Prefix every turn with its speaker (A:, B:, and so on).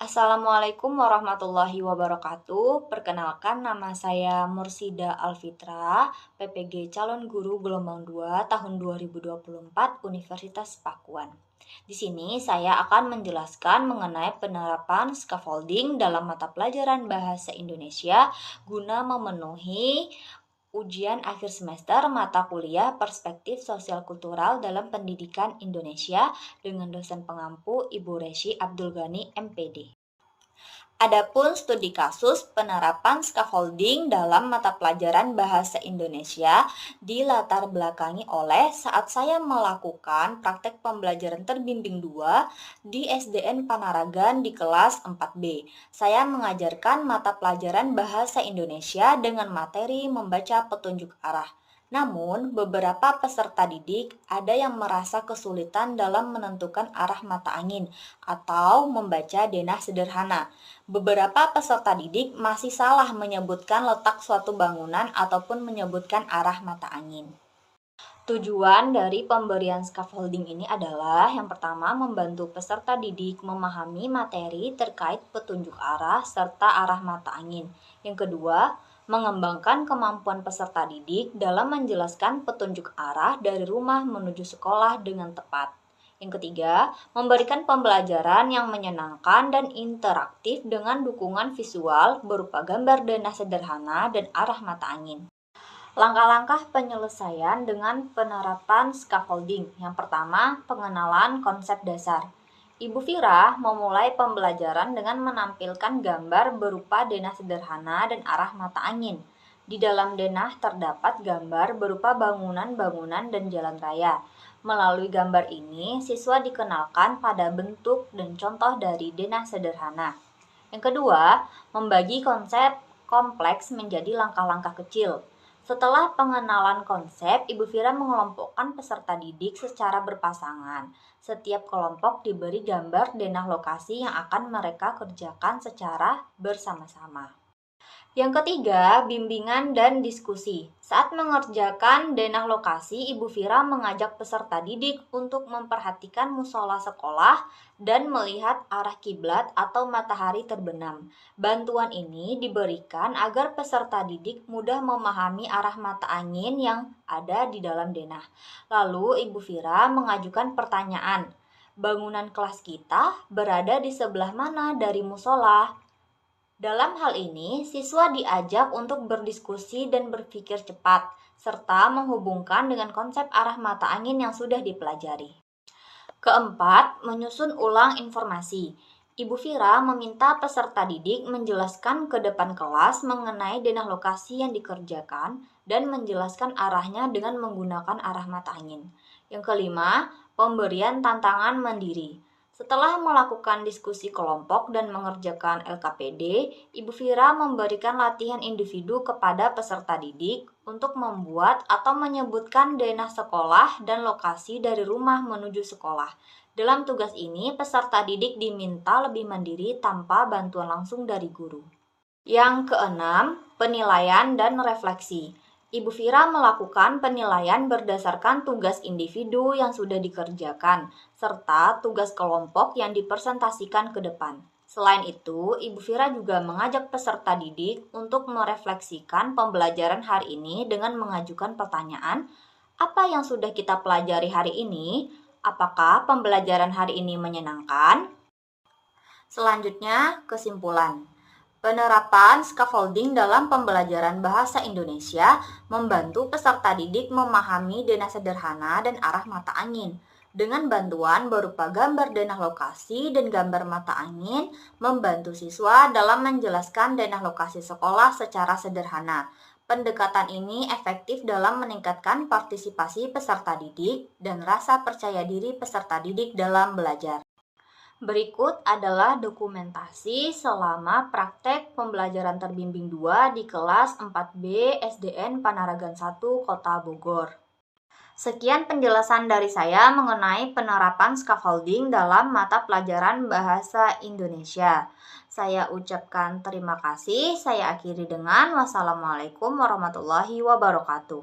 A: Assalamualaikum warahmatullahi wabarakatuh. Perkenalkan, nama saya Mursida Alfitra, PPG Calon Guru Gelombang 2 tahun 2024 Universitas Pakuan. Di sini saya akan menjelaskan mengenai penerapan scaffolding dalam mata pelajaran Bahasa Indonesia guna memenuhi ujian akhir semester mata kuliah Perspektif Sosial Kultural dalam Pendidikan Indonesia dengan dosen pengampu Ibu Reshi Abdul Ghani MPD. Adapun studi kasus penerapan scaffolding dalam mata pelajaran Bahasa Indonesia dilatar belakangi oleh saat saya melakukan praktek pembelajaran terbimbing 2 di SDN Panaragan di kelas 4B. Saya mengajarkan mata pelajaran Bahasa Indonesia dengan materi membaca petunjuk arah. Namun, beberapa peserta didik ada yang merasa kesulitan dalam menentukan arah mata angin atau membaca denah sederhana. Beberapa peserta didik masih salah menyebutkan letak suatu bangunan ataupun menyebutkan arah mata angin. Tujuan dari pemberian scaffolding ini adalah yang pertama membantu peserta didik memahami materi terkait petunjuk arah serta arah mata angin. Yang kedua, mengembangkan kemampuan peserta didik dalam menjelaskan petunjuk arah dari rumah menuju sekolah dengan tepat. Yang ketiga, memberikan pembelajaran yang menyenangkan dan interaktif dengan dukungan visual berupa gambar denah sederhana dan arah mata angin. Langkah-langkah penyelesaian dengan penerapan scaffolding. Yang pertama, pengenalan konsep dasar. Ibu Vira memulai pembelajaran dengan menampilkan gambar berupa denah sederhana dan arah mata angin. Di dalam denah terdapat gambar berupa bangunan-bangunan dan jalan raya. Melalui gambar ini, siswa dikenalkan pada bentuk dan contoh dari denah sederhana. Yang kedua, membagi konsep kompleks menjadi langkah-langkah kecil. Setelah pengenalan konsep, Ibu Vira mengelompokkan peserta didik secara berpasangan. Setiap kelompok diberi gambar denah lokasi yang akan mereka kerjakan secara bersama-sama. Yang ketiga, bimbingan dan diskusi. Saat mengerjakan denah lokasi, Ibu Vira mengajak peserta didik untuk memperhatikan musola sekolah dan melihat arah kiblat atau matahari terbenam. Bantuan ini diberikan agar peserta didik mudah memahami arah mata angin yang ada di dalam denah. Lalu Ibu Vira mengajukan pertanyaan, bangunan kelas kita berada di sebelah mana dari musola? Dalam hal ini, siswa diajak untuk berdiskusi dan berpikir cepat, serta menghubungkan dengan konsep arah mata angin yang sudah dipelajari. Keempat, menyusun ulang informasi. Ibu Vira meminta peserta didik menjelaskan ke depan kelas mengenai denah lokasi yang dikerjakan dan menjelaskan arahnya dengan menggunakan arah mata angin. Yang kelima, pemberian tantangan mandiri. Setelah melakukan diskusi kelompok dan mengerjakan LKPD, Ibu Vira memberikan latihan individu kepada peserta didik untuk membuat atau menyebutkan denah sekolah dan lokasi dari rumah menuju sekolah. Dalam tugas ini, peserta didik diminta lebih mandiri tanpa bantuan langsung dari guru. Yang keenam, penilaian dan refleksi. Ibu Vira melakukan penilaian berdasarkan tugas individu yang sudah dikerjakan, serta tugas kelompok yang dipresentasikan ke depan. Selain itu, Ibu Vira juga mengajak peserta didik untuk merefleksikan pembelajaran hari ini dengan mengajukan pertanyaan, apa yang sudah kita pelajari hari ini? Apakah pembelajaran hari ini menyenangkan? Selanjutnya, kesimpulan. Penerapan scaffolding dalam pembelajaran Bahasa Indonesia membantu peserta didik memahami denah sederhana dan arah mata angin. Dengan bantuan berupa gambar denah lokasi dan gambar mata angin, membantu siswa dalam menjelaskan denah lokasi sekolah secara sederhana. Pendekatan ini efektif dalam meningkatkan partisipasi peserta didik dan rasa percaya diri peserta didik dalam belajar. Berikut adalah dokumentasi selama praktek pembelajaran terbimbing 2 di kelas 4B SDN Panaragan 1 Kota Bogor. Sekian penjelasan dari saya mengenai penerapan scaffolding dalam mata pelajaran Bahasa Indonesia. Saya ucapkan terima kasih. Saya akhiri dengan wassalamualaikum warahmatullahi wabarakatuh.